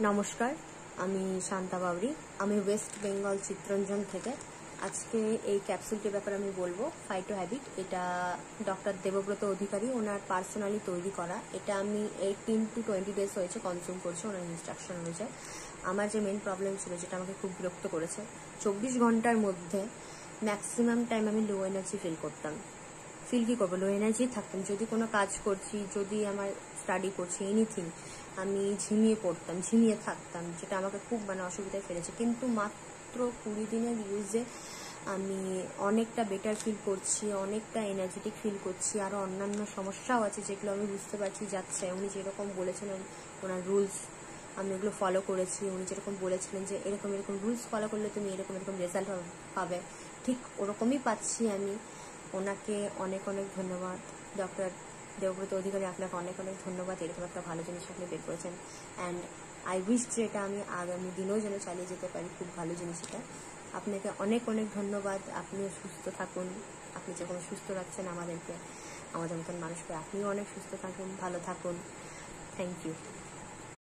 নমস্কার, আমি শান্তা বাউরি। আমি ওয়েস্ট বেঙ্গল চিত্তরঞ্জন থেকে। আজকে এই ক্যাপসুলটির ব্যাপারে আমি বলবো। ফাইটো হ্যাবিট, এটা ডক্টর দেবব্রত অধিকারী ওনার পার্সোনালি তৈরি করা। এটা আমি 18 to 20 ডেজ হয়েছে কনজিউম করছি ওনার ইনস্ট্রাকশন অনুযায়ী। আমার যে মেন প্রবলেম ছিল, যেটা আমাকে খুব বিরক্ত করেছে, 24 ঘন্টার মধ্যে ম্যাক্সিমাম টাইম আমি লো এনার্জি ফিল করতাম। কি করবো, লো এনার্জি থাকতাম। যদি কোনো কাজ করছি, যদি আমার স্টাডি করছি, এনিথিং, আমি ঝিমিয়ে পড়তাম, ঝিমিয়ে থাকতাম, যেটা আমাকে খুব অসুবিধায় ফেলেছে। কিন্তু মাত্র 20 দিনের ইউজে আমি অনেকটা বেটার ফিল করছি, অনেকটা এনার্জেটিক ফিল করছি। আরও অন্যান্য সমস্যাও আছে যেগুলো আমি বুঝতে পারছি যাচ্ছে। উনি যেরকম বলেছিলেন ওনার রুলস, আমি ওগুলো ফলো করেছি। উনি যেরকম বলেছিলেন যে এরকম এরকম রুলস ফলো করলে তুমি এরকম এরকম রেজাল্ট পাবে, ঠিক ওরকমই পাচ্ছি আমি। ওনাকে অনেক অনেক ধন্যবাদ। ডক্টর দেবব্রত অধিকারী, আপনাকে অনেক অনেক ধন্যবাদ। এরকম একটা ভালো জিনিস আপনি বের করেছেন। অ্যান্ড আই উইশ যে এটা আমি আগামী দিনেও যেন চালিয়ে যেতে পারি। খুব ভালো জিনিস এটা। আপনাকে অনেক অনেক ধন্যবাদ। আপনিও সুস্থ থাকুন। আপনি যখন সুস্থ রাখছেন আমাদের মতন মানুষকে, আপনিও অনেক সুস্থ থাকুন, ভালো থাকুন। Thank you.